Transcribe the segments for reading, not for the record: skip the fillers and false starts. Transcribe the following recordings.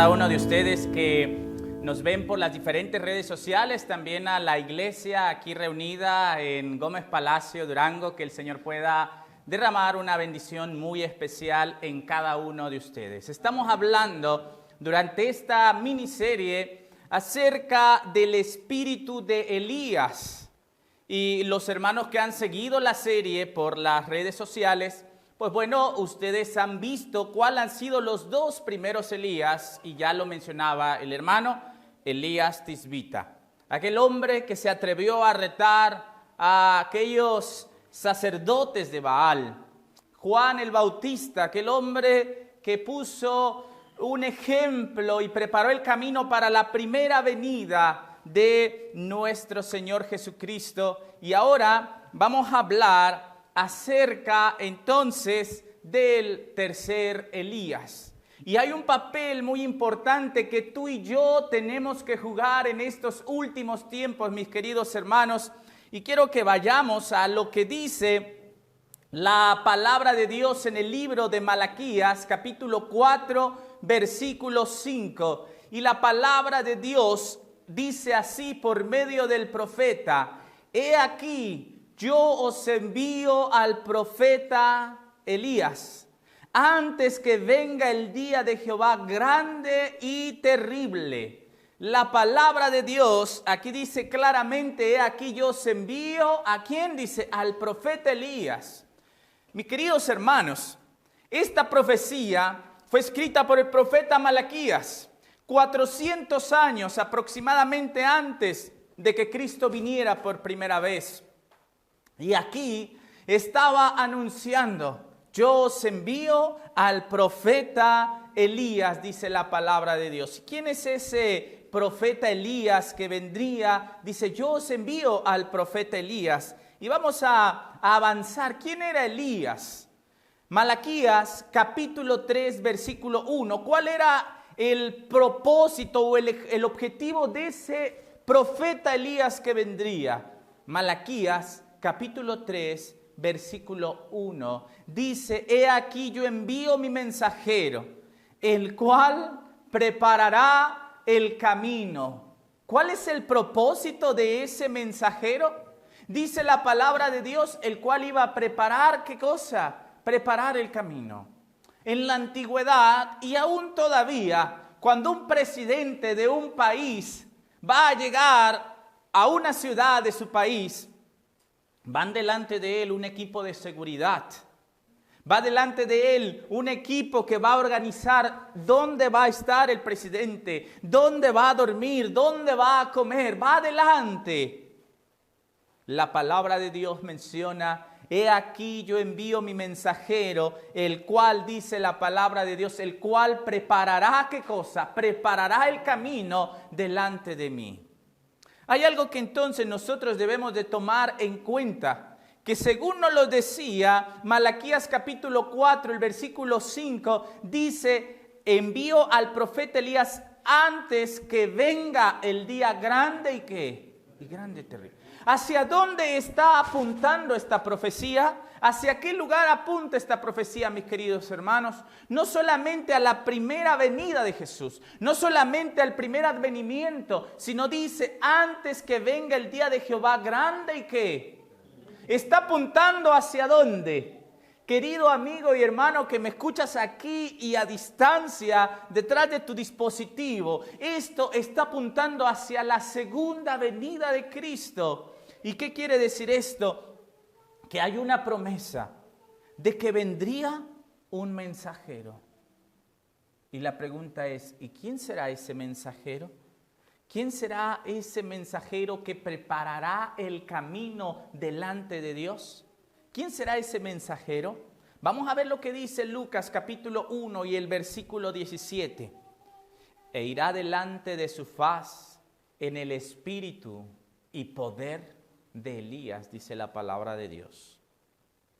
cada uno de ustedes que nos ven por las diferentes redes sociales, también a la iglesia aquí reunida en Gómez Palacio, Durango, que el Señor pueda derramar una bendición muy especial en cada uno de ustedes. Estamos hablando durante esta miniserie acerca del espíritu de Elías. Y los hermanos que han seguido la serie por las redes sociales, pues bueno, ustedes han visto cuáles han sido los dos primeros Elías, y ya lo mencionaba el hermano, Elías Tisbita. Aquel hombre que se atrevió a retar a aquellos sacerdotes de Baal. Juan el Bautista, aquel hombre que puso un ejemplo y preparó el camino para la primera venida de nuestro Señor Jesucristo. Y ahora vamos a hablar acerca entonces del tercer Elías. Y hay un papel muy importante que tú y yo tenemos que jugar en estos últimos tiempos, mis queridos hermanos. Y quiero que vayamos a lo que dice la palabra de Dios en el libro de Malaquías, capítulo 4, versículo 5. Y la palabra de Dios dice así por medio del profeta: He aquí, yo os envío al profeta Elías, antes que venga el día de Jehová grande y terrible. La palabra de Dios aquí dice claramente: he aquí yo os envío, ¿a quién? Dice, al profeta Elías. Mis queridos hermanos, esta profecía fue escrita por el profeta Malaquías 400 años aproximadamente antes de que Cristo viniera por primera vez. Y aquí estaba anunciando: yo os envío al profeta Elías, dice la palabra de Dios. ¿Quién es ese profeta Elías que vendría? Dice: yo os envío al profeta Elías. Y vamos a avanzar. ¿Quién era Elías? Malaquías capítulo 3 versículo 1. ¿Cuál era el propósito o el objetivo de ese profeta Elías que vendría? Malaquías capítulo 3, versículo 1, dice: he aquí yo envío mi mensajero, el cual preparará el camino. ¿Cuál es el propósito de ese mensajero? Dice la palabra de Dios, el cual iba a preparar, ¿qué cosa? Preparar el camino. En la antigüedad y aún todavía, cuando un presidente de un país va a llegar a una ciudad de su país, van delante de él un equipo de seguridad. Va delante de él un equipo que va a organizar dónde va a estar el presidente, dónde va a dormir, dónde va a comer. Va adelante. La palabra de Dios menciona: he aquí yo envío mi mensajero, el cual, dice la palabra de Dios, el cual preparará, ¿qué cosa? Preparará el camino delante de mí. Hay algo que entonces nosotros debemos de tomar en cuenta, que según nos lo decía Malaquías capítulo 4, el versículo 5, dice: envío al profeta Elías antes que venga el día grande y ¿qué? Y grande y terrible. ¿Hacia dónde está apuntando esta profecía? ¿Hacia qué lugar apunta esta profecía, mis queridos hermanos? No solamente a la primera venida de Jesús, no solamente al primer advenimiento, sino dice: antes que venga el día de Jehová grande y ¿qué? Está apuntando ¿hacia dónde? Querido amigo y hermano que me escuchas aquí y a distancia, detrás de tu dispositivo, esto está apuntando hacia la segunda venida de Cristo. ¿Y qué quiere decir esto? Que hay una promesa de que vendría un mensajero. Y la pregunta es: ¿y quién será ese mensajero? ¿Quién será ese mensajero que preparará el camino delante de Dios? ¿Quién será ese mensajero? Vamos a ver lo que dice Lucas capítulo 1 y el versículo 17. E irá delante de su faz en el espíritu y poder de Elías, dice la palabra de Dios.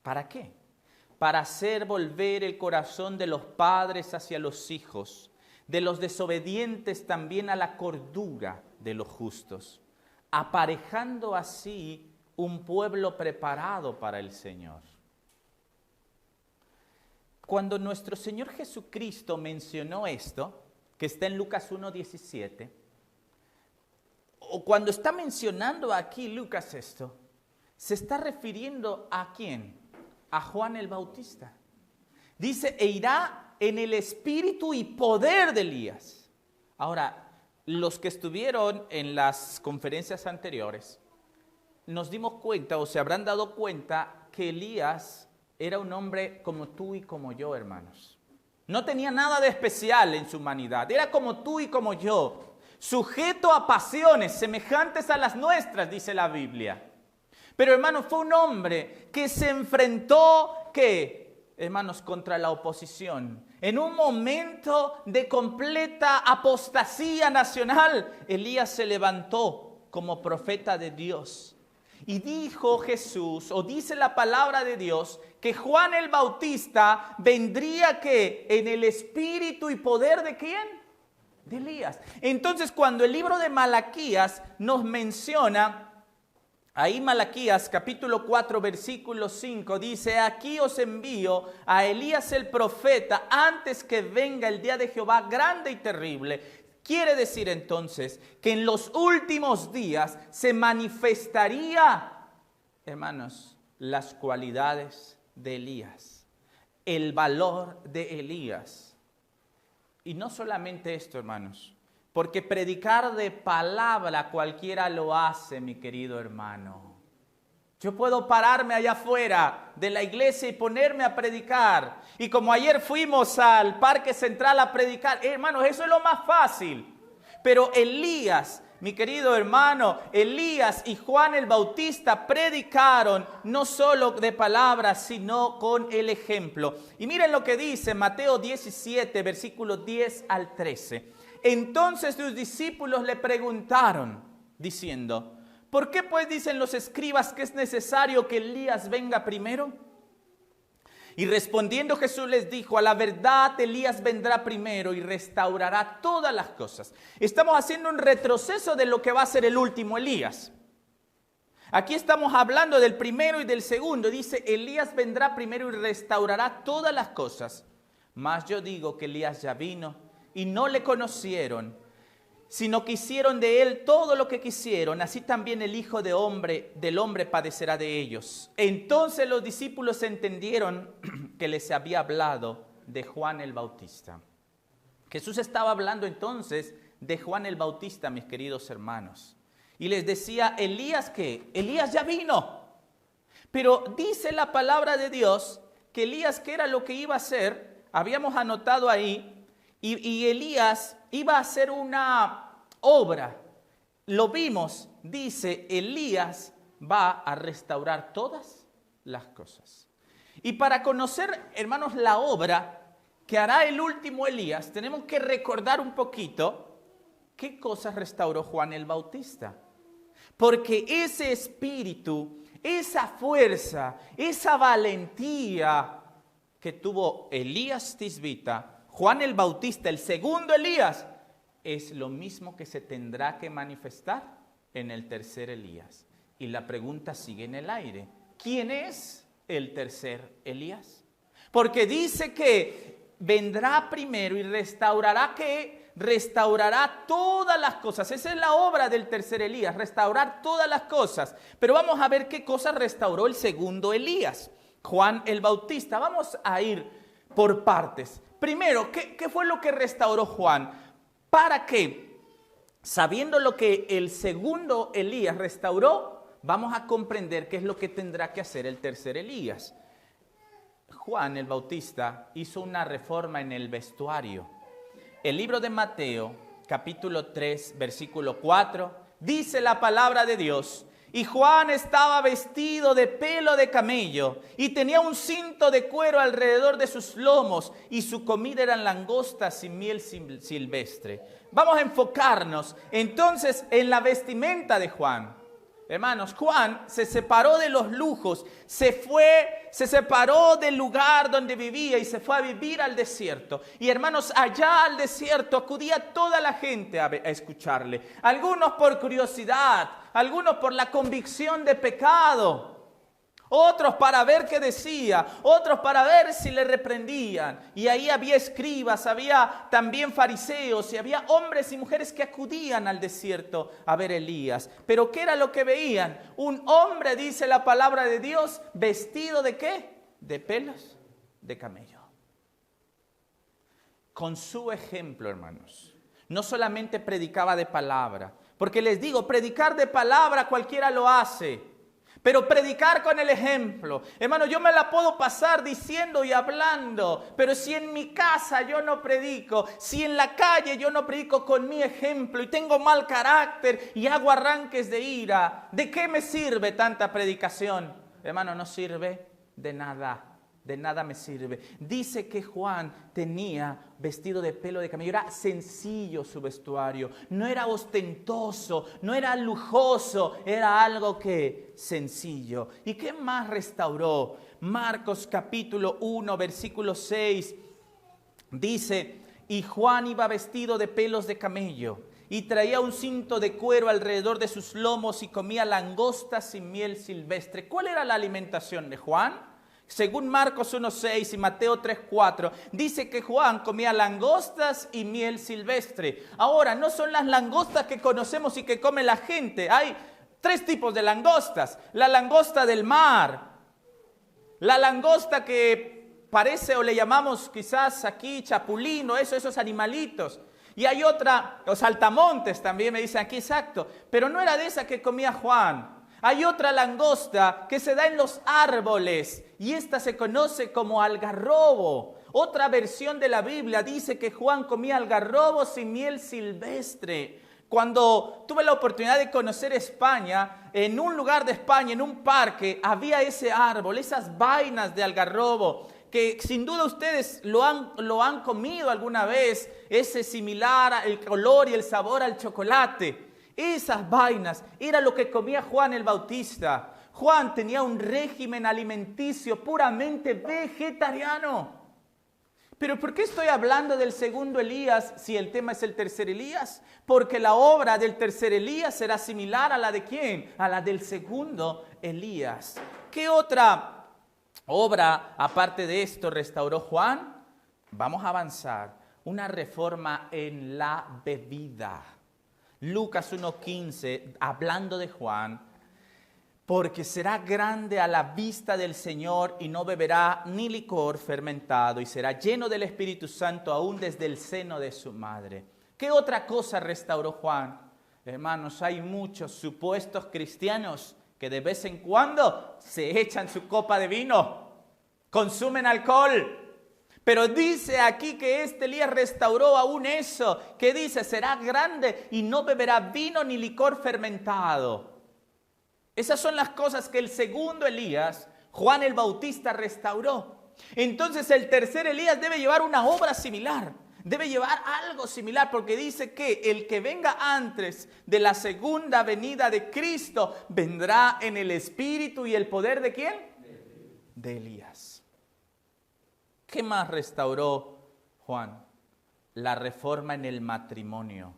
¿Para qué? Para hacer volver el corazón de los padres hacia los hijos, de los desobedientes también a la cordura de los justos, aparejando así un pueblo preparado para el Señor. Cuando nuestro Señor Jesucristo mencionó esto, que está en Lucas 1:17, o cuando está mencionando aquí Lucas esto, se está refiriendo ¿a quién? A Juan el Bautista. Dice, e irá en el espíritu y poder de Elías. Ahora, los que estuvieron en las conferencias anteriores, nos dimos cuenta o se habrán dado cuenta que Elías era un hombre como tú y como yo, hermanos. No tenía nada de especial en su humanidad, era como tú y como yo, sujeto a pasiones semejantes a las nuestras, dice la Biblia. Pero hermanos, fue un hombre que se enfrentó, ¿qué? Hermanos, contra la oposición. En un momento de completa apostasía nacional, Elías se levantó como profeta de Dios. Y dijo Jesús, o dice la palabra de Dios, que Juan el Bautista vendría ¿qué? En el espíritu y poder ¿de quién? De Elías. Entonces, cuando el libro de Malaquías nos menciona, ahí Malaquías capítulo 4 versículo 5 dice, aquí os envío a Elías el profeta antes que venga el día de Jehová grande y terrible. Quiere decir entonces que en los últimos días se manifestaría, hermanos, las cualidades de Elías, el valor de Elías. Y no solamente esto, hermanos, porque predicar de palabra cualquiera lo hace, mi querido hermano. Yo puedo pararme allá afuera de la iglesia y ponerme a predicar. Y como ayer fuimos al Parque Central a predicar, hermanos, eso es lo más fácil. Pero Elías, mi querido hermano, Elías y Juan el Bautista predicaron no solo de palabras, sino con el ejemplo. Y miren lo que dice Mateo 17, versículos 10 al 13. Entonces sus discípulos le preguntaron, diciendo, ¿por qué pues dicen los escribas que es necesario que Elías venga primero? Y respondiendo Jesús les dijo, a la verdad Elías vendrá primero y restaurará todas las cosas. Estamos haciendo un retroceso de lo que va a ser el último Elías. Aquí estamos hablando del primero y del segundo. Dice, Elías vendrá primero y restaurará todas las cosas. Mas yo digo que Elías ya vino y no le conocieron, sino que hicieron de él todo lo que quisieron, así también el Hijo del Hombre padecerá de ellos. Entonces los discípulos entendieron que les había hablado de Juan el Bautista. Jesús estaba hablando entonces de Juan el Bautista, mis queridos hermanos. Y les decía, ¿Elías qué? Elías ya vino. Pero dice la palabra de Dios que Elías, ¿qué era lo que iba a hacer? Habíamos anotado ahí, y Elías iba a hacer una obra. Lo vimos, dice, Elías va a restaurar todas las cosas. Y para conocer, hermanos, la obra que hará el último Elías, tenemos que recordar un poquito qué cosas restauró Juan el Bautista. Porque ese espíritu, esa fuerza, esa valentía que tuvo Elías Tisbita, Juan el Bautista, el segundo Elías, es lo mismo que se tendrá que manifestar en el tercer Elías. Y la pregunta sigue en el aire. ¿Quién es el tercer Elías? Porque dice que vendrá primero y restaurará ¿qué? Restaurará todas las cosas. Esa es la obra del tercer Elías, restaurar todas las cosas. Pero vamos a ver qué cosas restauró el segundo Elías, Juan el Bautista. Vamos a ir por partes. Primero, ¿qué fue lo que restauró Juan? ¿Para qué? Sabiendo lo que el segundo Elías restauró, vamos a comprender qué es lo que tendrá que hacer el tercer Elías. Juan el Bautista hizo una reforma en el vestuario. El libro de Mateo, capítulo 3, versículo 4, dice la palabra de Dios: y Juan estaba vestido de pelo de camello y tenía un cinto de cuero alrededor de sus lomos, y su comida eran langostas y miel silvestre. Vamos a enfocarnos entonces en la vestimenta de Juan. Hermanos, Juan se separó de los lujos, se separó del lugar donde vivía y se fue a vivir al desierto. Y hermanos, allá al desierto acudía toda la gente a escucharle. Algunos por curiosidad, algunos por la convicción de pecado, otros para ver qué decía, otros para ver si le reprendían. Y ahí había escribas, había también fariseos y había hombres y mujeres que acudían al desierto a ver a Elías. Pero ¿qué era lo que veían? Un hombre, dice la palabra de Dios, vestido ¿de qué? De pelos de camello. Con su ejemplo, hermanos, no solamente predicaba de palabra, porque les digo, predicar de palabra cualquiera lo hace. Pero predicar con el ejemplo, hermano, yo me la puedo pasar diciendo y hablando, pero si en mi casa yo no predico, si en la calle yo no predico con mi ejemplo y tengo mal carácter y hago arranques de ira, ¿de qué me sirve tanta predicación? Hermano, no sirve de nada me sirve. Dice que Juan tenía vestido de pelo de camello, era sencillo su vestuario, no era ostentoso, no era lujoso, era algo que sencillo. ¿Y qué más restauró? Marcos capítulo 1, versículo 6, dice, y Juan iba vestido de pelos de camello y traía un cinto de cuero alrededor de sus lomos y comía langostas y miel silvestre. ¿Cuál era la alimentación de Juan? Según Marcos 1.6 y Mateo 3.4, dice que Juan comía langostas y miel silvestre. Ahora, no son las langostas que conocemos y que come la gente. Hay 3 tipos de langostas. La langosta del mar, la langosta que parece o le llamamos quizás aquí chapulín o esos animalitos. Y hay otra, los saltamontes también me dicen aquí, exacto. Pero no era de esa que comía Juan. Hay otra langosta que se da en los árboles y esta se conoce como algarrobo. Otra versión de la Biblia dice que Juan comía algarrobos y miel silvestre. Cuando tuve la oportunidad de conocer España, en un lugar de España, en un parque, había ese árbol, esas vainas de algarrobo, que sin duda ustedes lo han comido alguna vez, ese similar al color y el sabor al chocolate. Esas vainas era lo que comía Juan el Bautista. Juan tenía un régimen alimenticio puramente vegetariano. Pero ¿por qué estoy hablando del segundo Elías si el tema es el tercer Elías? Porque la obra del tercer Elías será similar a la de ¿quién? A la del segundo Elías. ¿Qué otra obra aparte de esto restauró Juan? Vamos a avanzar. Una reforma en la bebida. Lucas 1.15, hablando de Juan, porque será grande a la vista del Señor y no beberá ni licor fermentado y será lleno del Espíritu Santo aún desde el seno de su madre. ¿Qué otra cosa restauró Juan? Hermanos, hay muchos supuestos cristianos que de vez en cuando se echan su copa de vino, consumen alcohol. Pero dice aquí que este Elías restauró aún eso, que dice, será grande y no beberá vino ni licor fermentado. Esas son las cosas que el segundo Elías, Juan el Bautista, restauró. Entonces el tercer Elías debe llevar una obra similar, debe llevar algo similar, porque dice que el que venga antes de la segunda venida de Cristo vendrá en el espíritu y el poder ¿de quién? De Elías. ¿Qué más restauró Juan? La reforma en el matrimonio.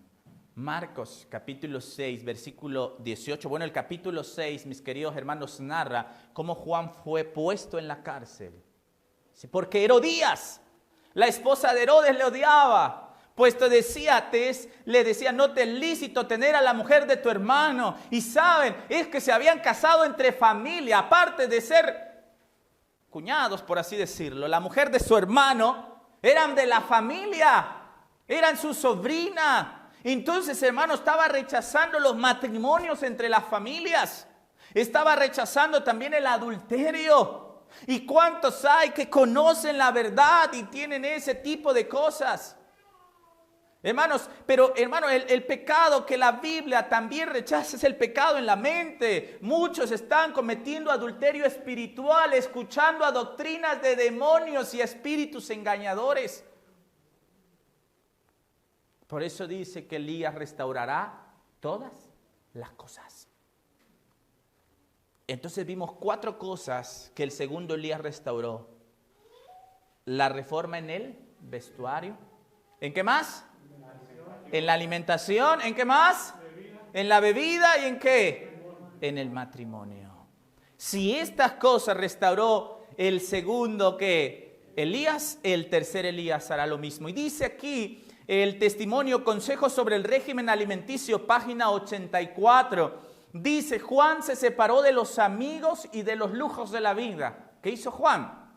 Marcos capítulo 6, versículo 18. Bueno, el capítulo 6, mis queridos hermanos, narra cómo Juan fue puesto en la cárcel. Porque Herodías, la esposa de Herodes, le odiaba. Puesto le decía, no te es lícito tener a la mujer de tu hermano. Y saben, es que se habían casado entre familia, aparte de ser cuñados, por así decirlo, la mujer de su hermano, eran de la familia, eran su sobrina. Entonces, hermano, estaba rechazando los matrimonios entre las familias, estaba rechazando también el adulterio. ¿Y cuántos hay que conocen la verdad y tienen ese tipo de cosas? Hermanos, pero hermano, el pecado que la Biblia también rechaza es el pecado en la mente. Muchos están cometiendo adulterio espiritual, escuchando a doctrinas de demonios y espíritus engañadores. Por eso dice que Elías restaurará todas las cosas. Entonces vimos 4 cosas que el segundo Elías restauró. La reforma en el vestuario. ¿En qué más? En la alimentación. ¿En qué más? En la bebida. ¿Y en qué? En el matrimonio. Si estas cosas restauró el segundo que Elías, el tercer Elías hará lo mismo. Y dice aquí el testimonio Consejo sobre el régimen alimenticio, página 84. Dice, Juan se separó de los amigos y de los lujos de la vida. ¿Qué hizo Juan?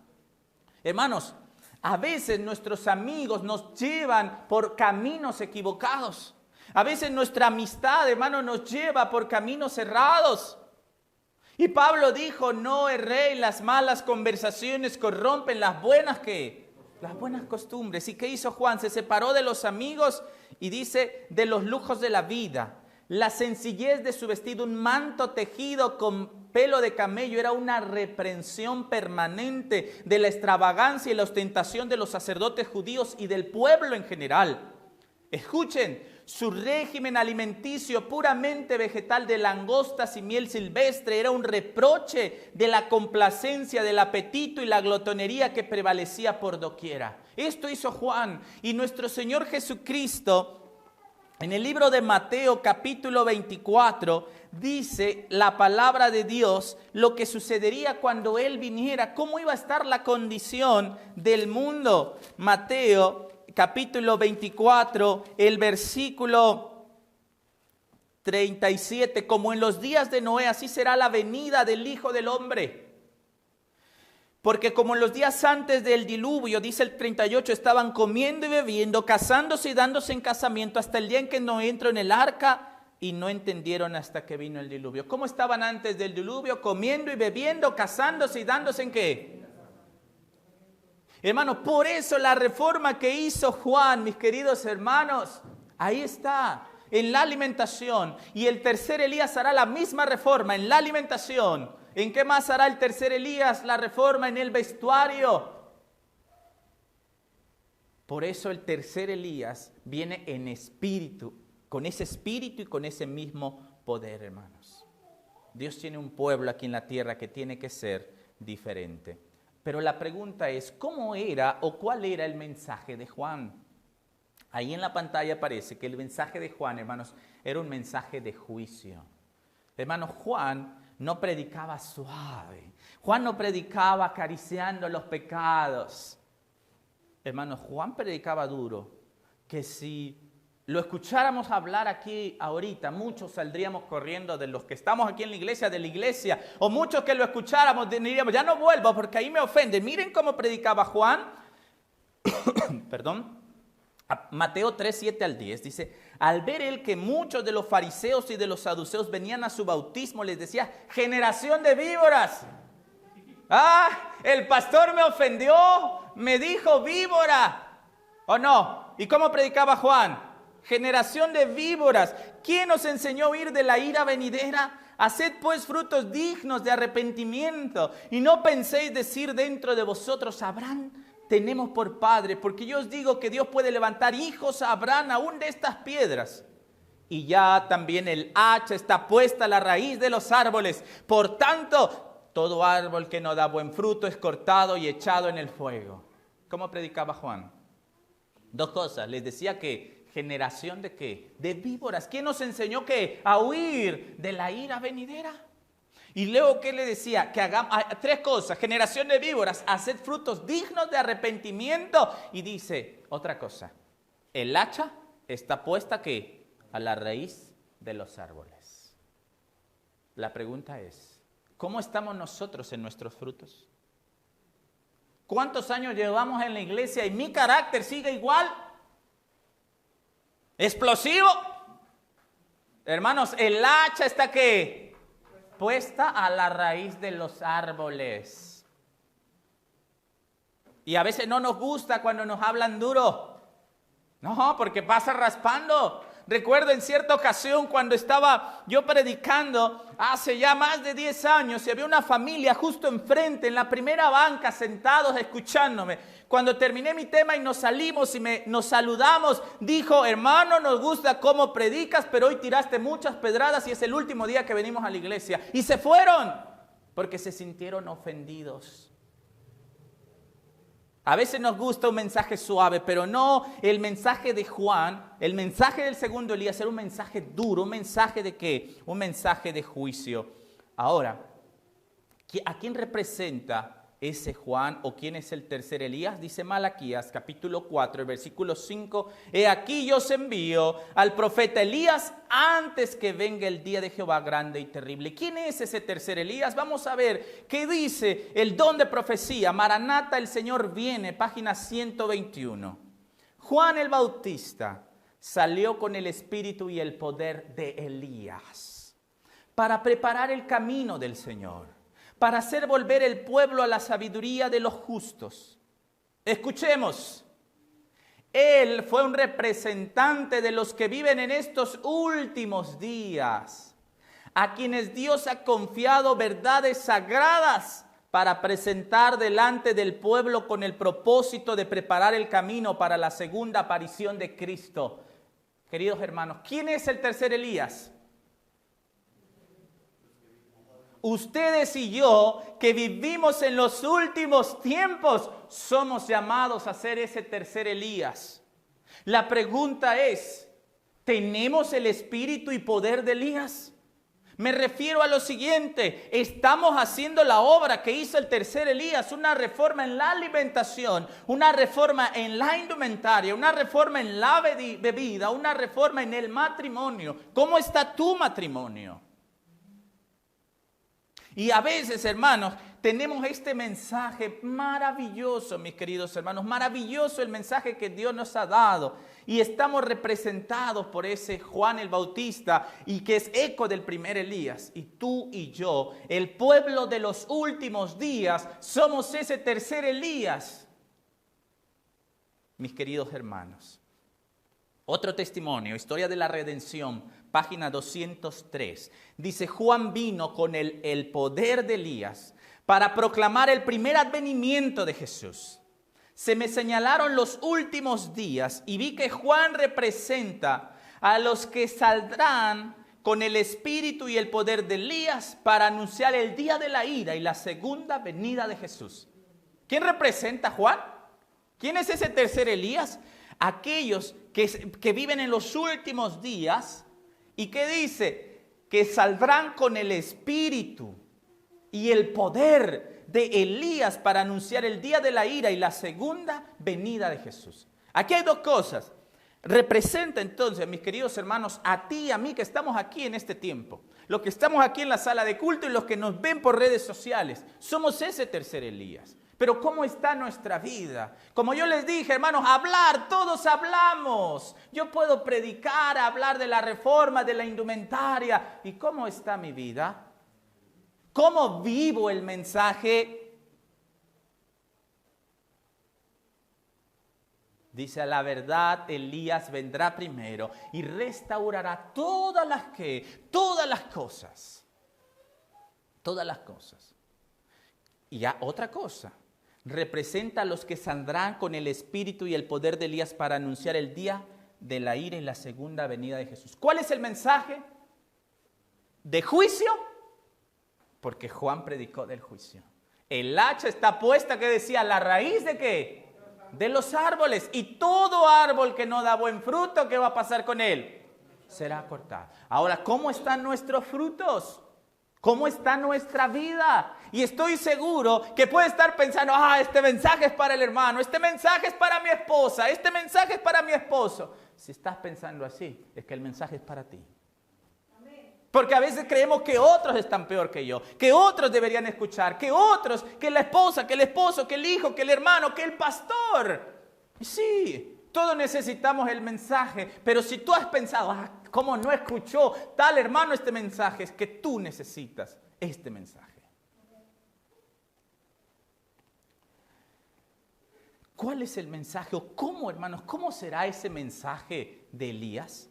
Hermanos, a veces nuestros amigos nos llevan por caminos equivocados. A veces nuestra amistad, hermano, nos lleva por caminos errados. Y Pablo dijo, no erréis, las malas conversaciones corrompen las buenas, ¿qué? Las buenas costumbres. ¿Y qué hizo Juan? Se separó de los amigos y dice, de los lujos de la vida. La sencillez de su vestido, un manto tejido con pelo de camello, era una reprensión permanente de la extravagancia y la ostentación de los sacerdotes judíos y del pueblo en general. Escuchen, su régimen alimenticio puramente vegetal de langostas y miel silvestre era un reproche de la complacencia, del apetito y la glotonería que prevalecía por doquiera. Esto hizo Juan, y nuestro Señor Jesucristo, en el libro de Mateo capítulo 24, dice la palabra de Dios lo que sucedería cuando Él viniera, cómo iba a estar la condición del mundo. Mateo capítulo 24, el versículo 37, como en los días de Noé, así será la venida del Hijo del Hombre. Porque como en los días antes del diluvio, dice el 38, estaban comiendo y bebiendo, casándose y dándose en casamiento hasta el día en que Noé entró en el arca y no entendieron hasta que vino el diluvio. ¿Cómo estaban antes del diluvio? Comiendo y bebiendo, casándose y dándose en ¿qué? Hermanos, por eso la reforma que hizo Juan, mis queridos hermanos, ahí está, en la alimentación. Y el tercer Elías hará la misma reforma en la alimentación. ¿En qué más hará el tercer Elías la reforma? En el vestuario. Por eso el tercer Elías viene en espíritu, con ese espíritu y con ese mismo poder, hermanos. Dios tiene un pueblo aquí en la tierra que tiene que ser diferente. Pero la pregunta es, ¿cómo era o cuál era el mensaje de Juan? Ahí en la pantalla aparece que el mensaje de Juan, hermanos, era un mensaje de juicio. Hermanos, Juan no predicaba suave. Juan no predicaba acariciando los pecados. Hermanos, Juan predicaba duro, que si lo escucháramos hablar aquí ahorita, muchos saldríamos corriendo de los que estamos aquí en la iglesia, de la iglesia, o muchos que lo escucháramos diríamos, ya no vuelvo porque ahí me ofende. Miren cómo predicaba Juan. Perdón. Mateo 3, 7 al 10 dice, al ver él que muchos de los fariseos y de los saduceos venían a su bautismo, les decía, generación de víboras. El pastor me ofendió, me dijo víbora. ¿O no? ¿Y cómo predicaba Juan? Generación de víboras. ¿Quién os enseñó a huir de la ira venidera? Haced pues frutos dignos de arrepentimiento y no penséis decir dentro de vosotros, Abraham tenemos por padre, porque yo os digo que Dios puede levantar hijos a Abraham aún de estas piedras. Y ya también el hacha está puesta a la raíz de los árboles. Por tanto, todo árbol que no da buen fruto es cortado y echado en el fuego. ¿Cómo predicaba Juan? Dos cosas. Les decía que generación de ¿qué? De víboras. ¿Quién nos enseñó qué? A huir de la ira venidera. Y luego, ¿qué le decía? Que hagamos tres cosas. Generación de víboras, haced frutos dignos de arrepentimiento. Y dice otra cosa. El hacha está puesta ¿qué? A la raíz de los árboles. La pregunta es, ¿cómo estamos nosotros en nuestros frutos? ¿Cuántos años llevamos en la iglesia y mi carácter sigue igual? ¿Explosivo? Hermanos, el hacha está ¿qué? Puesta a la raíz de los árboles. Y a veces no nos gusta cuando nos hablan duro. No, porque pasa raspando. Recuerdo en cierta ocasión cuando estaba yo predicando hace ya más de 10 años y había una familia justo enfrente en la primera banca sentados escuchándome. Cuando terminé mi tema y nos salimos y nos saludamos, dijo, hermano, nos gusta cómo predicas, pero hoy tiraste muchas pedradas y es el último día que venimos a la iglesia. Y se fueron porque se sintieron ofendidos. A veces nos gusta un mensaje suave, pero no el mensaje de Juan, el mensaje del segundo Elías era un mensaje duro, un mensaje de ¿qué? Un mensaje de juicio. Ahora, ¿A quién representa ese Juan o quién es el tercer Elías? Dice Malaquías capítulo 4, versículo 5. He aquí yo os envío al profeta Elías antes que venga el día de Jehová grande y terrible. ¿Quién es ese tercer Elías? Vamos a ver qué dice el don de profecía. Maranata, el Señor viene, página 121. Juan el Bautista salió con el espíritu y el poder de Elías para preparar el camino del Señor, para hacer volver el pueblo a la sabiduría de los justos. Escuchemos, él fue un representante de los que viven en estos últimos días, a quienes Dios ha confiado verdades sagradas para presentar delante del pueblo con el propósito de preparar el camino para la segunda aparición de Cristo. Queridos hermanos, ¿quién es el tercer Elías? Ustedes y yo, que vivimos en los últimos tiempos, somos llamados a ser ese tercer Elías. La pregunta es, ¿tenemos el espíritu y poder de Elías? Me refiero a lo siguiente, estamos haciendo la obra que hizo el tercer Elías, una reforma en la alimentación, una reforma en la indumentaria, una reforma en la bebida, una reforma en el matrimonio. ¿Cómo está tu matrimonio? Y a veces, hermanos, tenemos este mensaje maravilloso, mis queridos hermanos, maravilloso el mensaje que Dios nos ha dado. Y estamos representados por ese Juan el Bautista y que es eco del primer Elías. Y tú y yo, el pueblo de los últimos días, somos ese tercer Elías. Mis queridos hermanos, otro testimonio, historia de la redención, página 203. Dice, Juan vino con el poder de Elías para proclamar el primer advenimiento de Jesús. Se me señalaron los últimos días y vi que Juan representa a los que saldrán con el espíritu y el poder de Elías para anunciar el día de la ira y la segunda venida de Jesús. ¿Quién representa a Juan? ¿Quién es ese tercer Elías? Aquellos que viven en los últimos días y que dice que saldrán con el espíritu y el poder de Elías para anunciar el día de la ira y la segunda venida de Jesús. Aquí hay dos cosas. Representa entonces, mis queridos hermanos, a ti y a mí que estamos aquí en este tiempo. Los que estamos aquí en la sala de culto y los que nos ven por redes sociales. Somos ese tercer Elías. Pero ¿cómo está nuestra vida? Como yo les dije, hermanos, hablar, todos hablamos. Yo puedo predicar, hablar de la reforma, de la indumentaria. ¿Y cómo está mi vida? ¿Cómo vivo el mensaje? Dice, a la verdad, Elías vendrá primero y restaurará todas las cosas. Todas las cosas. Y ya otra cosa. Representa a los que saldrán con el espíritu y el poder de Elías para anunciar el día de la ira y la segunda venida de Jesús. ¿Cuál es el mensaje? ¿De juicio? Porque Juan predicó del juicio. El hacha está puesta, que decía, ¿la raíz de qué? De los árboles. Y todo árbol que no da buen fruto, ¿qué va a pasar con él? Será cortado. Ahora, ¿cómo están nuestros frutos? ¿Cómo está nuestra vida? Y estoy seguro que puede estar pensando, este mensaje es para el hermano, este mensaje es para mi esposa, este mensaje es para mi esposo. Si estás pensando así, es que el mensaje es para ti. Porque a veces creemos que otros están peor que yo, que otros deberían escuchar, que otros, que la esposa, que el esposo, que el hijo, que el hermano, que el pastor. Y sí, todos necesitamos el mensaje, pero si tú has pensado, ¿cómo no escuchó tal hermano este mensaje? Es que tú necesitas este mensaje. ¿Cuál es el mensaje? ¿O cómo, hermanos, cómo será ese mensaje de Elías?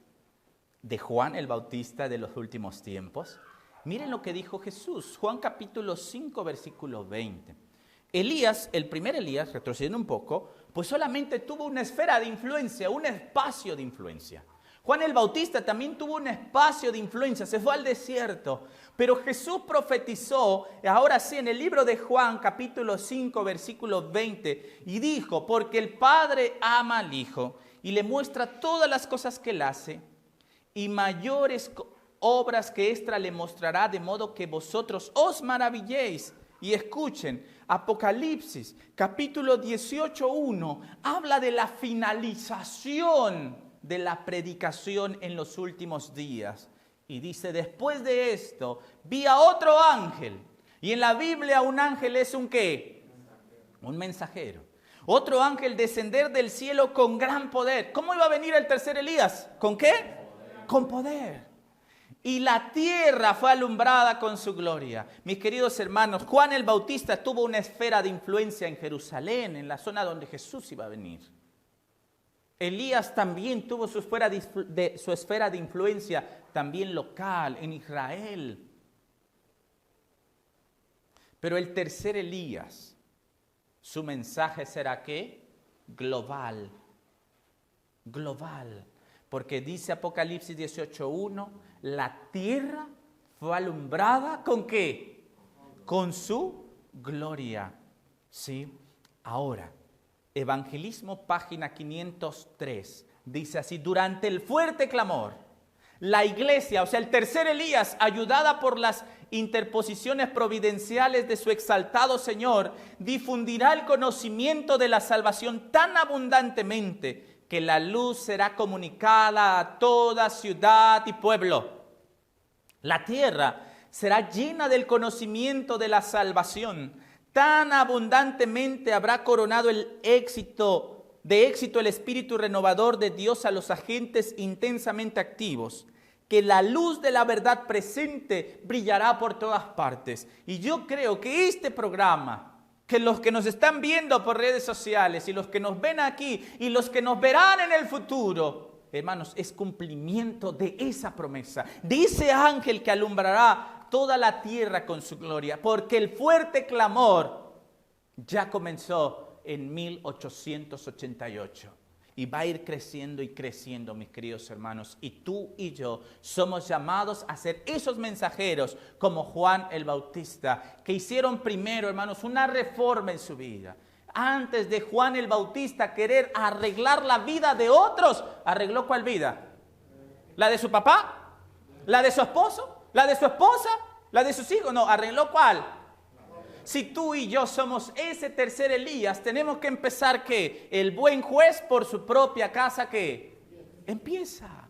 De Juan el Bautista de los últimos tiempos. Miren lo que dijo Jesús, Juan capítulo 5, versículo 20. Elías, el primer Elías, retrocediendo un poco, pues solamente tuvo una esfera de influencia, un espacio de influencia. Juan el Bautista también tuvo un espacio de influencia, se fue al desierto. Pero Jesús profetizó, ahora sí, en el libro de Juan, capítulo 5, versículo 20, y dijo, porque el Padre ama al Hijo y le muestra todas las cosas que él hace, y mayores obras que éstas le mostrará, de modo que vosotros os maravilléis. Y escuchen, Apocalipsis capítulo 18:1 habla de la finalización de la predicación en los últimos días. Y dice, después de esto, vi a otro ángel. Y en la Biblia un ángel es un ¿qué? Un mensajero. Otro ángel descender del cielo con gran poder. ¿Cómo iba a venir el tercer Elías? ¿Con qué? Con poder. Y la tierra fue alumbrada con su gloria. Mis queridos hermanos, Juan el Bautista tuvo una esfera de influencia en Jerusalén, en la zona donde Jesús iba a venir. Elías también tuvo su esfera de influencia, también local, en Israel. Pero el tercer Elías, su mensaje será ¿qué? Global. Global. Porque dice Apocalipsis 18:1, la tierra fue alumbrada ¿con qué? Con su gloria. ¿Sí? Ahora, Evangelismo, página 503, dice así, durante el fuerte clamor, la iglesia, o sea, el tercer Elías, ayudada por las interposiciones providenciales de su exaltado Señor, difundirá el conocimiento de la salvación tan abundantemente que la luz será comunicada a toda ciudad y pueblo. La tierra será llena del conocimiento de la salvación. Tan abundantemente habrá coronado de éxito el espíritu renovador de Dios a los agentes intensamente activos, que la luz de la verdad presente brillará por todas partes. Y yo creo que este programa, que los que nos están viendo por redes sociales y los que nos ven aquí y los que nos verán en el futuro, hermanos, es cumplimiento de esa promesa, de ese ángel que alumbrará toda la tierra con su gloria, porque el fuerte clamor ya comenzó en 1888 y va a ir creciendo y creciendo, mis queridos hermanos, y tú y yo somos llamados a ser esos mensajeros como Juan el Bautista, que hicieron primero, hermanos, una reforma en su vida. Antes de Juan el Bautista querer arreglar la vida de otros, ¿arregló cuál vida? ¿La de su papá? ¿La de su esposo? ¿La de su esposa? ¿La de sus hijos? No, ¿arregló cuál? Si tú y yo somos ese tercer Elías, tenemos que empezar ¿qué? El buen juez por su propia casa ¿qué? Empieza.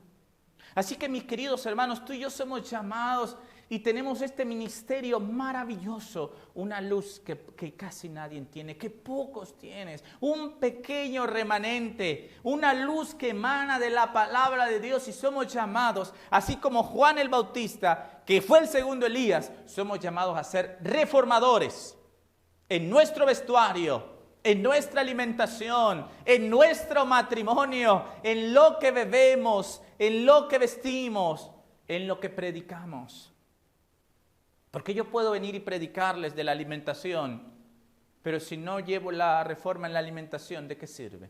Así que mis queridos hermanos, tú y yo somos llamados y tenemos este ministerio maravilloso, una luz que casi nadie tiene, que pocos tienes, un pequeño remanente, una luz que emana de la palabra de Dios y somos llamados, así como Juan el Bautista, que fue el segundo Elías, somos llamados a ser reformadores en nuestro vestuario, en nuestra alimentación, en nuestro matrimonio, en lo que bebemos, en lo que vestimos, en lo que predicamos. Porque yo puedo venir y predicarles de la alimentación, pero si no llevo la reforma en la alimentación, ¿de qué sirve?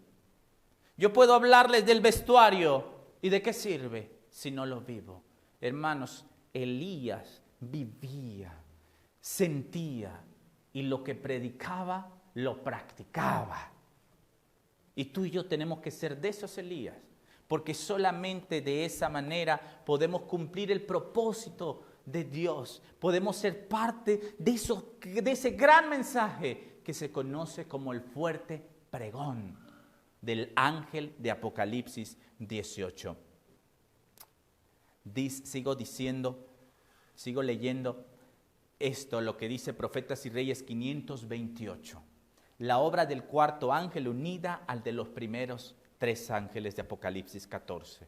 Yo puedo hablarles del vestuario, ¿y de qué sirve si no lo vivo? Hermanos, Elías vivía, sentía, y lo que predicaba, lo practicaba. Y tú y yo tenemos que ser de esos Elías, porque solamente de esa manera podemos cumplir el propósito de Dios. Podemos ser parte de ese gran mensaje que se conoce como el fuerte pregón del ángel de Apocalipsis 18. Sigo leyendo esto, lo que dice Profetas y Reyes 528. La obra del cuarto ángel unida al de los primeros 3 ángeles de Apocalipsis 14.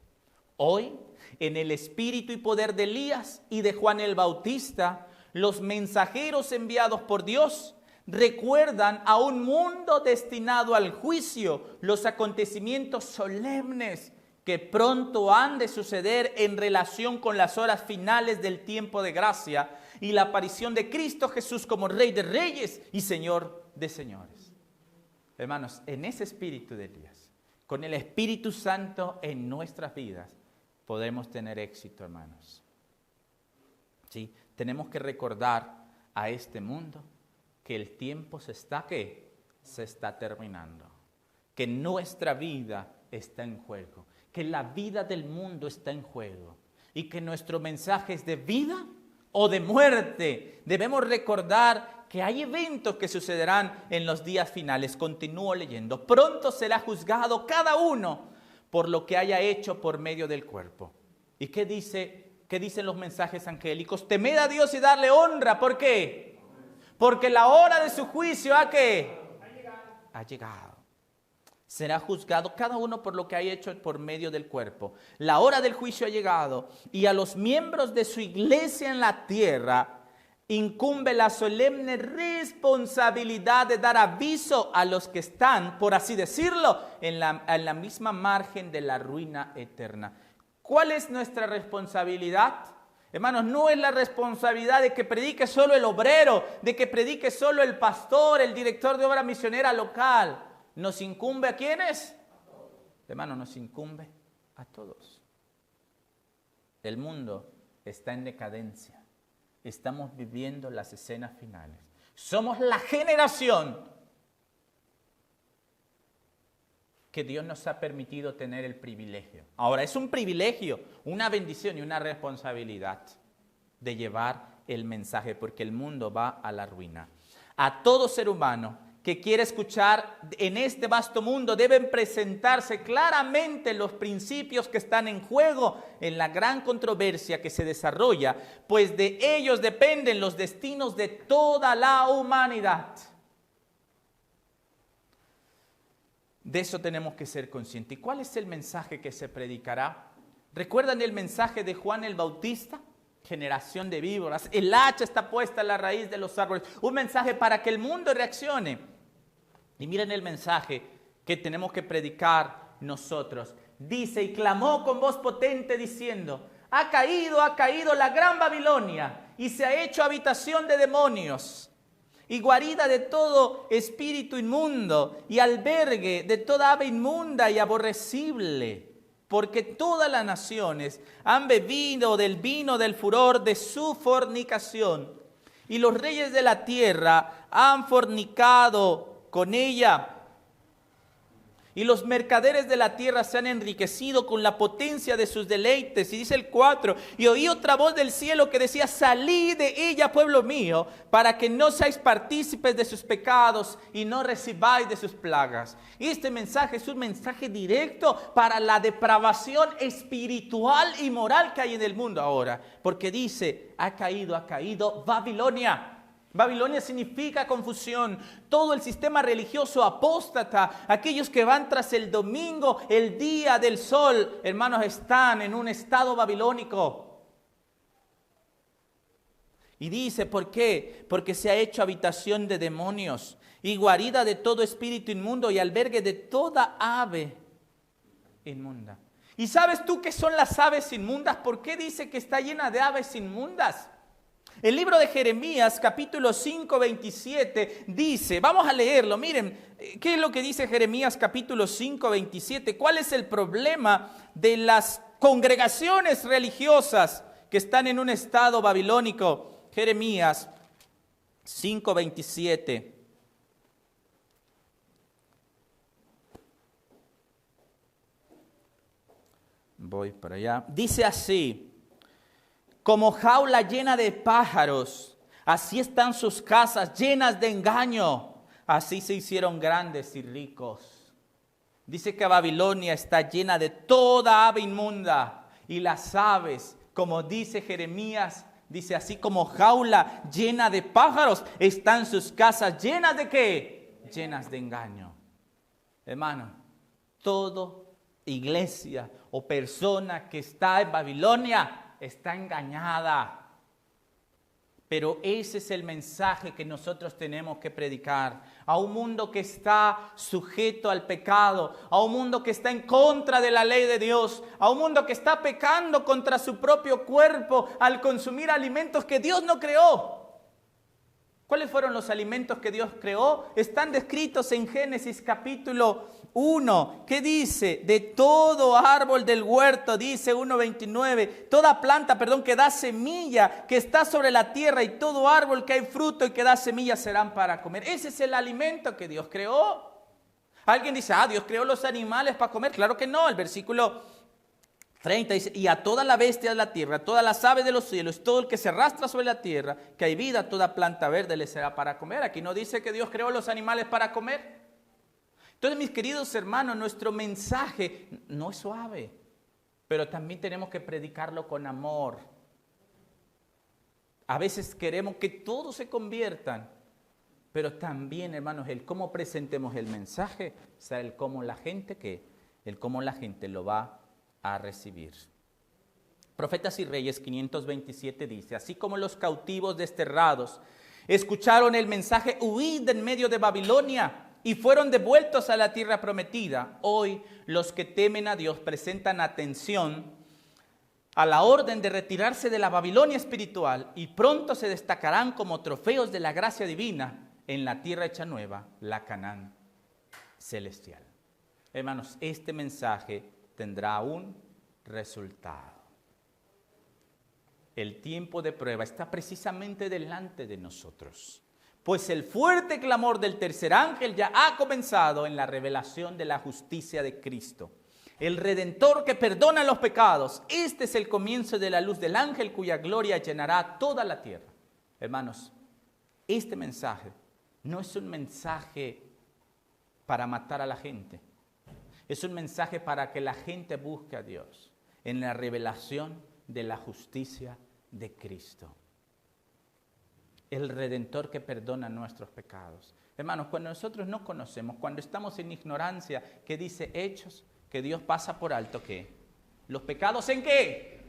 Hoy, en el espíritu y poder de Elías y de Juan el Bautista, los mensajeros enviados por Dios recuerdan a un mundo destinado al juicio los acontecimientos solemnes que pronto han de suceder en relación con las horas finales del tiempo de gracia y la aparición de Cristo Jesús como Rey de Reyes y Señor de Señores. Hermanos, en ese espíritu de Elías, con el Espíritu Santo en nuestras vidas, podemos tener éxito, hermanos. ¿Sí? Tenemos que recordar a este mundo que el tiempo se está terminando, que nuestra vida está en juego, que la vida del mundo está en juego y que nuestro mensaje es de vida o de muerte. Debemos recordar que hay eventos que sucederán en los días finales. Continúo leyendo. Pronto será juzgado cada uno por lo que haya hecho por medio del cuerpo. ¿Y qué dicen los mensajes angélicos? Temed a Dios y darle honra. ¿Por qué? Porque la hora de su juicio ha llegado. Será juzgado cada uno por lo que haya hecho por medio del cuerpo. La hora del juicio ha llegado, y a los miembros de su iglesia en la tierra incumbe la solemne responsabilidad de dar aviso a los que están, por así decirlo, en la misma margen de la ruina eterna. ¿Cuál es nuestra responsabilidad? Hermanos, no es la responsabilidad de que predique solo el obrero, de que predique solo el pastor, el director de obra misionera local. ¿Nos incumbe a quiénes? Hermanos, nos incumbe a todos. El mundo está en decadencia. Estamos viviendo las escenas finales. Somos la generación que Dios nos ha permitido tener el privilegio. Ahora, es un privilegio, una bendición y una responsabilidad de llevar el mensaje, porque el mundo va a la ruina. A todo ser humano que quiere escuchar en este vasto mundo deben presentarse claramente los principios que están en juego en la gran controversia que se desarrolla, pues de ellos dependen los destinos de toda la humanidad. De eso tenemos que ser conscientes. ¿Y cuál es el mensaje que se predicará? ¿Recuerdan el mensaje de Juan el Bautista? Generación de víboras, el hacha está puesta en la raíz de los árboles. Un mensaje para que el mundo reaccione. Y miren el mensaje que tenemos que predicar nosotros. Dice, y clamó con voz potente diciendo, ha caído la gran Babilonia, y se ha hecho habitación de demonios, y guarida de todo espíritu inmundo, y albergue de toda ave inmunda y aborrecible. Porque todas las naciones han bebido del vino del furor de su fornicación, y los reyes de la tierra han fornicado con ella, y los mercaderes de la tierra se han enriquecido con la potencia de sus deleites. Y dice el 4, y oí otra voz del cielo que decía, salid de ella, pueblo mío, para que no seáis partícipes de sus pecados y no recibáis de sus plagas. Y este mensaje es un mensaje directo para la depravación espiritual y moral que hay en el mundo ahora, porque dice, ha caído Babilonia. Babilonia significa confusión. Todo el sistema religioso apóstata, aquellos que van tras el domingo, el día del sol, hermanos, están en un estado babilónico. Y dice, ¿por qué? Porque se ha hecho habitación de demonios y guarida de todo espíritu inmundo y albergue de toda ave inmunda. ¿Y sabes tú qué son las aves inmundas? ¿Por qué dice que está llena de aves inmundas? El libro de Jeremías, capítulo 5, 27, dice, vamos a leerlo, miren, ¿qué es lo que dice Jeremías, capítulo 5, 27? ¿Cuál es el problema de las congregaciones religiosas que están en un estado babilónico? Jeremías 5, 27. Voy para allá. Dice así. Como jaula llena de pájaros, así están sus casas llenas de engaño. Así se hicieron grandes y ricos. Dice que Babilonia está llena de toda ave inmunda. Y las aves, como dice Jeremías, dice así como jaula llena de pájaros, están sus casas llenas de ¿qué? Llenas de engaño. Hermano, todo iglesia o persona que está en Babilonia está engañada. Pero ese es el mensaje que nosotros tenemos que predicar a un mundo que está sujeto al pecado, a un mundo que está en contra de la ley de Dios, a un mundo que está pecando contra su propio cuerpo al consumir alimentos que Dios no creó. ¿Cuáles fueron los alimentos que Dios creó? Están descritos en Génesis capítulo 1. ¿Qué dice? De todo árbol del huerto, dice 1:29. Toda planta, que da semilla, que está sobre la tierra, y todo árbol que hay fruto y que da semilla serán para comer. Ese es el alimento que Dios creó. Alguien dice, Dios creó los animales para comer. Claro que no. El versículo 30 dice, y a toda la bestia de la tierra, todas las aves de los cielos, todo el que se arrastra sobre la tierra, que hay vida, toda planta verde le será para comer. Aquí no dice que Dios creó los animales para comer. Entonces, mis queridos hermanos, nuestro mensaje no es suave, pero también tenemos que predicarlo con amor. A veces queremos que todos se conviertan, pero también, hermanos, el cómo presentemos el mensaje, o sea, el cómo la gente lo va a recibir. Profetas y Reyes 527 dice, así como los cautivos desterrados escucharon el mensaje, huid en medio de Babilonia y fueron devueltos a la tierra prometida. Hoy los que temen a Dios presentan atención a la orden de retirarse de la Babilonia espiritual y pronto se destacarán como trofeos de la gracia divina en la tierra hecha nueva, la Canaán celestial. Hermanos, este mensaje tendrá un resultado. El tiempo de prueba está precisamente delante de nosotros, pues el fuerte clamor del tercer ángel ya ha comenzado en la revelación de la justicia de Cristo, el Redentor que perdona los pecados. Este es el comienzo de la luz del ángel cuya gloria llenará toda la tierra. Hermanos, este mensaje no es un mensaje para matar a la gente. Es un mensaje para que la gente busque a Dios en la revelación de la justicia de Cristo. El Redentor que perdona nuestros pecados. Hermanos, cuando nosotros no conocemos, cuando estamos en ignorancia, ¿qué dice Hechos? Que Dios pasa por alto, ¿qué? ¿Los pecados en qué?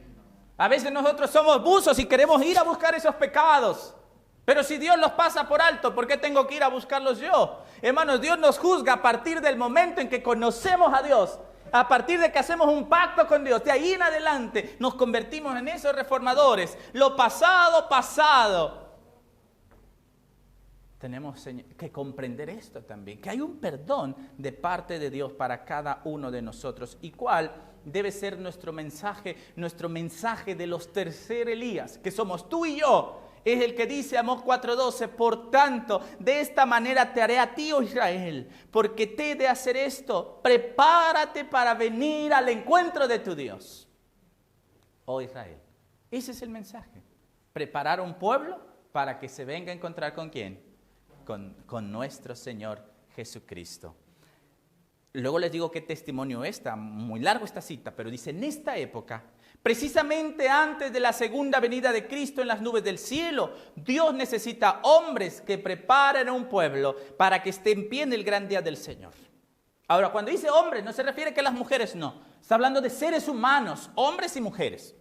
A veces nosotros somos buzos y queremos ir a buscar esos pecados. Pero si Dios los pasa por alto, ¿por qué tengo que ir a buscarlos yo? Hermanos, Dios nos juzga a partir del momento en que conocemos a Dios, a partir de que hacemos un pacto con Dios. De ahí en adelante nos convertimos en esos reformadores. Lo pasado, pasado. Tenemos que comprender esto también, que hay un perdón de parte de Dios para cada uno de nosotros. ¿Y cuál debe ser nuestro mensaje de los tercer Elías, que somos tú y yo? Es el que dice Amós 4:12, por tanto, de esta manera te haré a ti, oh Israel, porque te he de hacer esto, prepárate para venir al encuentro de tu Dios, oh Israel. Ese es el mensaje, preparar un pueblo para que se venga a encontrar ¿con quién? Con nuestro Señor Jesucristo. Luego les digo qué testimonio está, muy largo esta cita, pero dice, en esta época, precisamente antes de la segunda venida de Cristo en las nubes del cielo, Dios necesita hombres que preparen a un pueblo para que esté en pie en el gran día del Señor. Ahora, cuando dice hombres, no se refiere que las mujeres no. Está hablando de seres humanos, hombres y mujeres,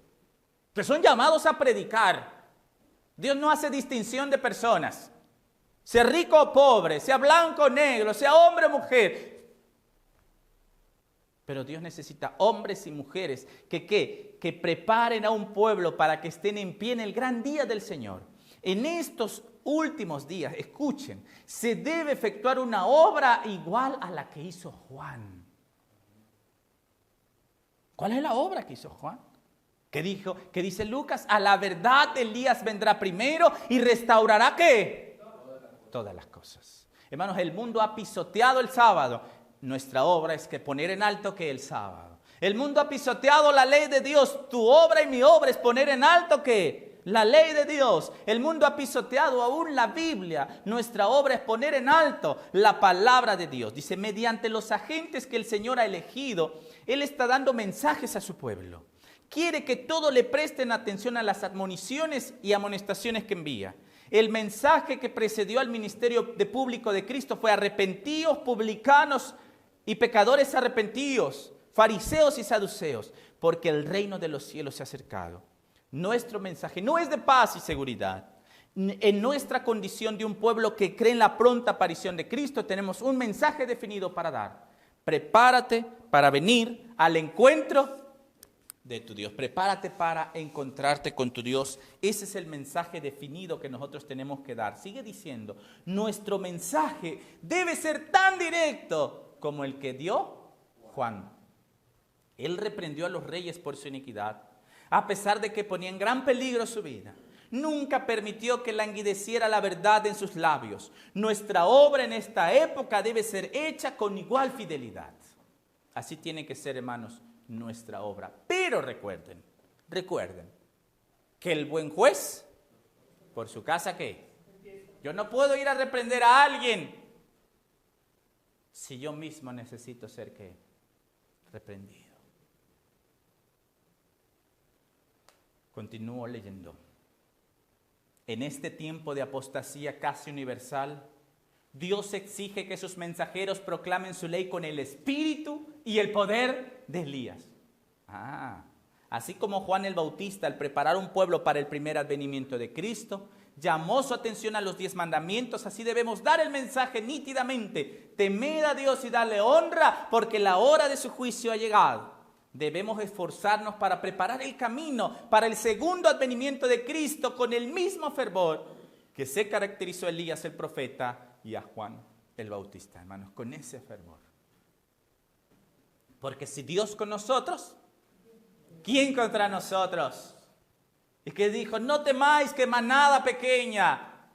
que son llamados a predicar. Dios no hace distinción de personas, sea rico o pobre, sea blanco o negro, sea hombre o mujer. Pero Dios necesita hombres y mujeres que preparen a un pueblo para que estén en pie en el gran día del Señor. En estos últimos días, escuchen, se debe efectuar una obra igual a la que hizo Juan. ¿Cuál es la obra que hizo Juan? ¿Qué dice Lucas? A la verdad Elías vendrá primero y restaurará ¿qué? Todas las cosas. Hermanos, el mundo ha pisoteado el sábado. Nuestra obra es que poner en alto que el sábado. El mundo ha pisoteado la ley de Dios. Tu obra y mi obra es poner en alto que la ley de Dios. El mundo ha pisoteado aún la Biblia. Nuestra obra es poner en alto la palabra de Dios. Dice, mediante los agentes que el Señor ha elegido, Él está dando mensajes a su pueblo. Quiere que todos le presten atención a las admoniciones y amonestaciones que envía. El mensaje que precedió al ministerio público de Cristo fue arrepentíos, publicanos y pecadores arrepentidos, fariseos y saduceos, porque el reino de los cielos se ha acercado. Nuestro mensaje no es de paz y seguridad. En nuestra condición de un pueblo que cree en la pronta aparición de Cristo, tenemos un mensaje definido para dar. Prepárate para venir al encuentro de tu Dios. Prepárate para encontrarte con tu Dios. Ese es el mensaje definido que nosotros tenemos que dar. Sigue diciendo, nuestro mensaje debe ser tan directo como el que dio Juan. Él reprendió a los reyes por su iniquidad, a pesar de que ponía en gran peligro su vida. Nunca permitió que languideciera la verdad en sus labios. Nuestra obra en esta época debe ser hecha con igual fidelidad. Así tiene que ser, hermanos, nuestra obra. Pero recuerden, que el buen juez, por su casa, ¿qué? Yo no puedo ir a reprender a alguien si yo mismo necesito ser, ¿qué? Reprendido. Continúo leyendo. En este tiempo de apostasía casi universal, Dios exige que sus mensajeros proclamen su ley con el espíritu y el poder de Elías. Así como Juan el Bautista, al preparar un pueblo para el primer advenimiento de Cristo, llamó su atención a los 10 mandamientos, así debemos dar el mensaje nítidamente: temed a Dios y darle honra, porque la hora de su juicio ha llegado. Debemos esforzarnos para preparar el camino para el segundo advenimiento de Cristo con el mismo fervor que se caracterizó a Elías el profeta y a Juan el Bautista, hermanos, con ese fervor. Porque si Dios con nosotros, ¿quién contra nosotros? Y que dijo: no temáis, que manada pequeña,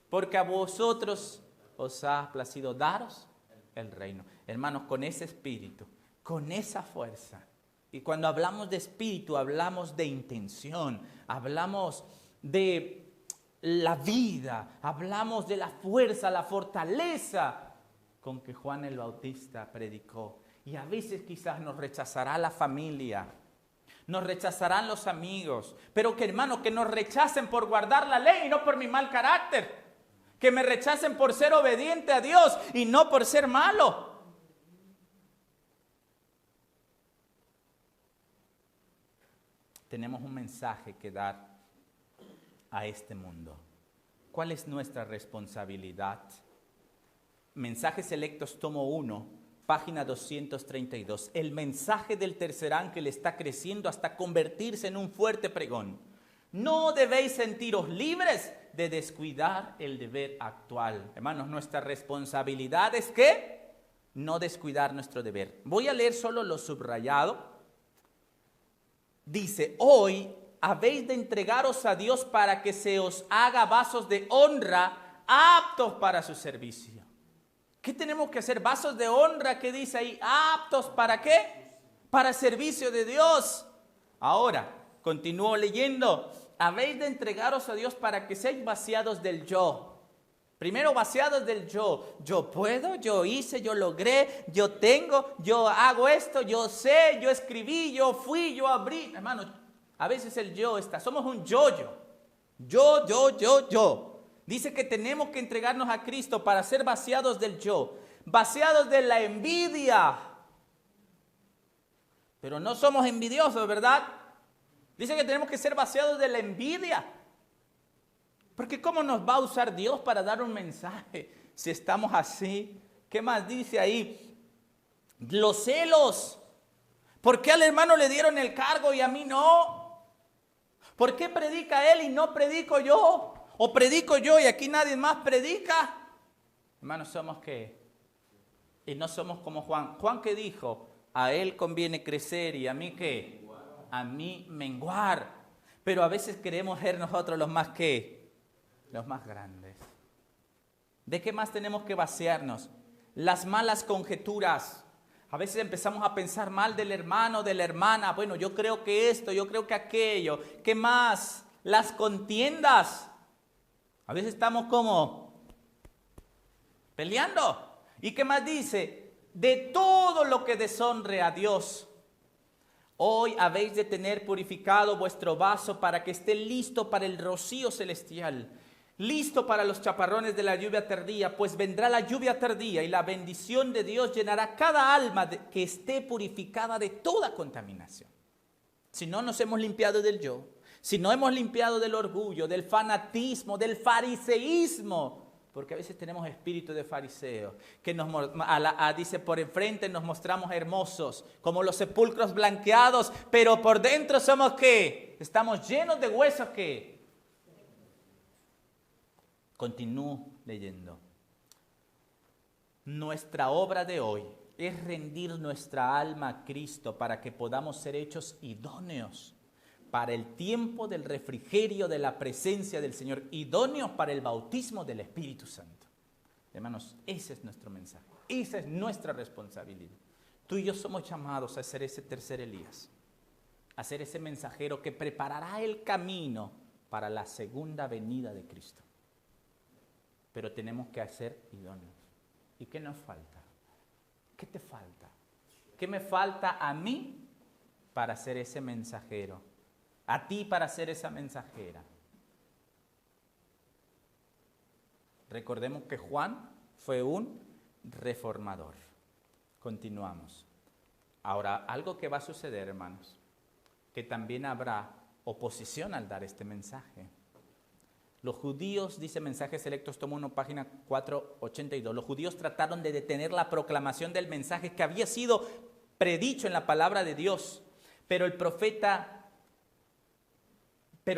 porque a vosotros os ha placido daros el reino. Hermanos, con ese espíritu, con esa fuerza. Y cuando hablamos de espíritu, hablamos de intención, hablamos de la vida, hablamos de la fuerza, la fortaleza con que Juan el Bautista predicó. Y a veces quizás nos rechazará la familia, nos rechazarán los amigos, pero que, hermano, que nos rechacen por guardar la ley y no por mi mal carácter, que me rechacen por ser obediente a Dios y no por ser malo. Tenemos un mensaje que dar a este mundo. ¿Cuál es nuestra responsabilidad? Mensajes Selectos, tomo 1, página 232. El mensaje del tercer ángel está creciendo hasta convertirse en un fuerte pregón. No debéis sentiros libres de descuidar el deber actual. Hermanos, nuestra responsabilidad es ¿qué? No descuidar nuestro deber. Voy a leer solo lo subrayado. Dice: hoy habéis de entregaros a Dios para que se os haga vasos de honra aptos para su servicio. ¿Qué tenemos que hacer? Vasos de honra, ¿qué dice ahí? ¿Aptos para qué? Para servicio de Dios. Ahora, continúo leyendo. Habéis de entregaros a Dios para que seáis vaciados del yo. Primero, vaciados del yo. Yo puedo, yo hice, yo logré, yo tengo, yo hago esto, yo sé, yo escribí, yo fui, yo abrí. Hermanos, a veces el yo está, somos un yo-yo. Yo. Dice que tenemos que entregarnos a Cristo para ser vaciados del yo, vaciados de la envidia. Pero no somos envidiosos, ¿verdad? Dice que tenemos que ser vaciados de la envidia. Porque ¿cómo nos va a usar Dios para dar un mensaje si estamos así? ¿Qué más dice ahí? Los celos. ¿Por qué al hermano le dieron el cargo y a mí no? ¿Por qué predica él y no predico yo? ¿O predico yo y aquí nadie más predica? Hermanos, ¿somos qué? Y no somos como Juan. ¿Juan qué dijo? A él conviene crecer y a mí ¿qué? A mí menguar. Pero a veces queremos ser nosotros los más ¿qué? Los más grandes. ¿De qué más tenemos que vaciarnos? Las malas conjeturas. A veces empezamos a pensar mal del hermano, de la hermana. Bueno, yo creo que esto, yo creo que aquello. ¿Qué más? Las contiendas. A veces estamos como peleando. ¿Y qué más dice? De todo lo que deshonre a Dios. Hoy habéis de tener purificado vuestro vaso para que esté listo para el rocío celestial, listo para los chaparrones de la lluvia tardía, pues vendrá la lluvia tardía y la bendición de Dios llenará cada alma que esté purificada de toda contaminación. Si no nos hemos limpiado del yo, si no hemos limpiado del orgullo, del fanatismo, del fariseísmo, porque a veces tenemos espíritu de fariseo, que dice por enfrente nos mostramos hermosos, como los sepulcros blanqueados, pero por dentro somos ¿qué? Estamos llenos de huesos ¿qué? Continúo leyendo. Nuestra obra de hoy es rendir nuestra alma a Cristo para que podamos ser hechos idóneos para el tiempo del refrigerio de la presencia del Señor, idóneos para el bautismo del Espíritu Santo. Hermanos, ese es nuestro mensaje, esa es nuestra responsabilidad. Tú y yo somos llamados a ser ese tercer Elías, a ser ese mensajero que preparará el camino para la segunda venida de Cristo. Pero tenemos que ser idóneos. ¿Y qué nos falta? ¿Qué te falta? ¿Qué me falta a mí para ser ese mensajero? A ti para ser esa mensajera. Recordemos que Juan fue un reformador. Continuamos. Ahora, algo que va a suceder, hermanos, que también habrá oposición al dar este mensaje. Los judíos, dice Mensajes Selectos, tomo 1, página 482, los judíos trataron de detener la proclamación del mensaje que había sido predicho en la palabra de Dios, pero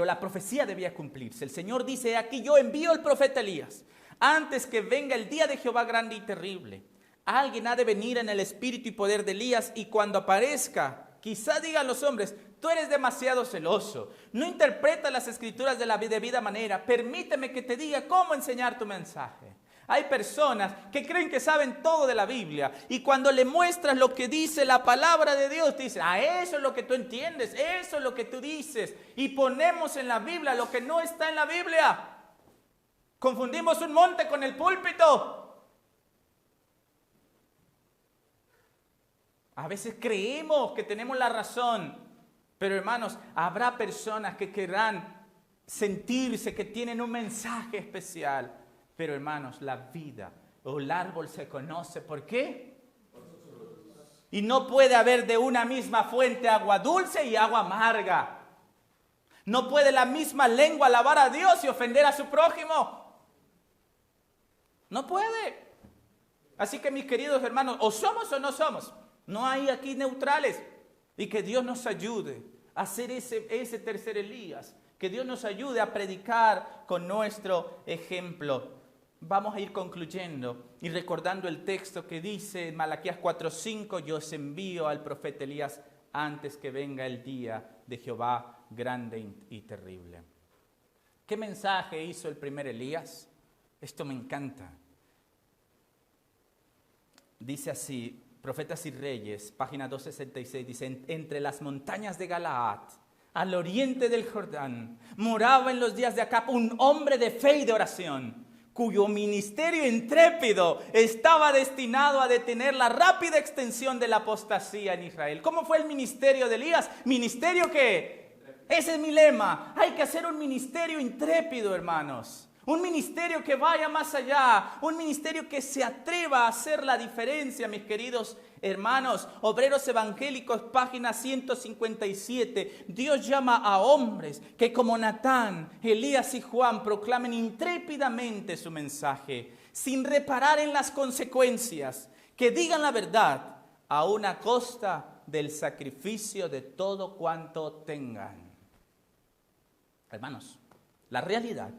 la profecía debía cumplirse. El Señor dice, aquí yo envío al profeta Elías, antes que venga el día de Jehová grande y terrible. Alguien ha de venir en el espíritu y poder de Elías, y cuando aparezca, quizá digan los hombres, tú eres demasiado celoso, no interpretas las escrituras de la debida manera, permíteme que te diga cómo enseñar tu mensaje. Hay personas que creen que saben todo de la Biblia, y cuando le muestras lo que dice la palabra de Dios, dicen, eso es lo que tú entiendes, eso es lo que tú dices, y ponemos en la Biblia lo que no está en la Biblia. Confundimos un monte con el púlpito. A veces creemos que tenemos la razón, pero hermanos, habrá personas que querrán sentirse que tienen un mensaje especial. Pero hermanos, la vida o el árbol se conoce. ¿Por qué? Y no puede haber de una misma fuente agua dulce y agua amarga. No puede la misma lengua alabar a Dios y ofender a su prójimo. No puede. Así que mis queridos hermanos, o somos o no somos. No hay aquí neutrales. Y que Dios nos ayude a ser ese tercer Elías. Que Dios nos ayude a predicar con nuestro ejemplo. Vamos a ir concluyendo y recordando el texto que dice en Malaquías 4:5, yo os envío al profeta Elías antes que venga el día de Jehová grande y terrible. ¿Qué mensaje hizo el primer Elías? Esto me encanta. Dice así, Profetas y Reyes, página 266, dice, entre las montañas de Galaad, al oriente del Jordán, moraba en los días de Acab un hombre de fe y de oración, cuyo ministerio intrépido estaba destinado a detener la rápida extensión de la apostasía en Israel. ¿Cómo fue el ministerio de Elías? ¿Ministerio qué? Ese es mi lema. Hay que hacer un ministerio intrépido, hermanos. Un ministerio que vaya más allá, un ministerio que se atreva a hacer la diferencia, mis queridos hermanos. Obreros Evangélicos, página 157. Dios llama a hombres que como Natán, Elías y Juan proclamen intrépidamente su mensaje, sin reparar en las consecuencias, que digan la verdad a una costa del sacrificio de todo cuanto tengan. Hermanos, la realidad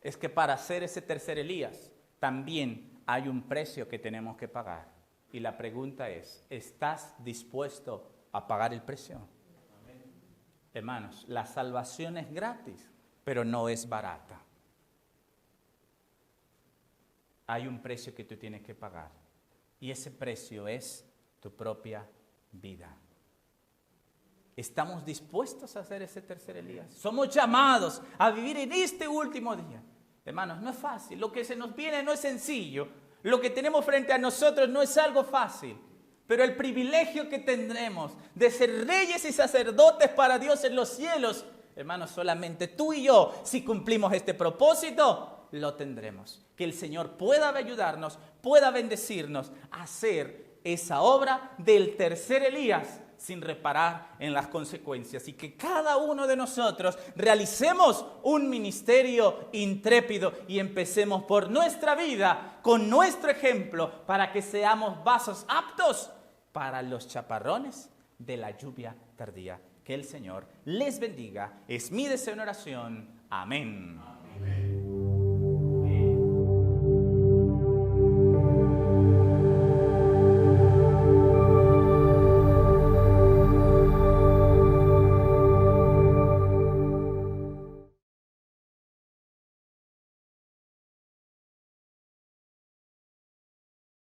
es que para ser ese tercer Elías también hay un precio que tenemos que pagar. Y la pregunta es, ¿estás dispuesto a pagar el precio? Amén. Hermanos, la salvación es gratis, pero no es barata. Hay un precio que tú tienes que pagar. Y ese precio es tu propia vida. ¿Estamos dispuestos a hacer ese tercer Elías? Somos llamados a vivir en este último día. Hermanos, no es fácil. Lo que se nos viene no es sencillo. Lo que tenemos frente a nosotros no es algo fácil. Pero el privilegio que tendremos de ser reyes y sacerdotes para Dios en los cielos, hermanos, solamente tú y yo, si cumplimos este propósito, lo tendremos. Que el Señor pueda ayudarnos, pueda bendecirnos a hacer esa obra del tercer Elías, sin reparar en las consecuencias, y que cada uno de nosotros realicemos un ministerio intrépido y empecemos por nuestra vida, con nuestro ejemplo, para que seamos vasos aptos para los chaparrones de la lluvia tardía. Que el Señor les bendiga. Es mi deseo en oración. Amén. Amén.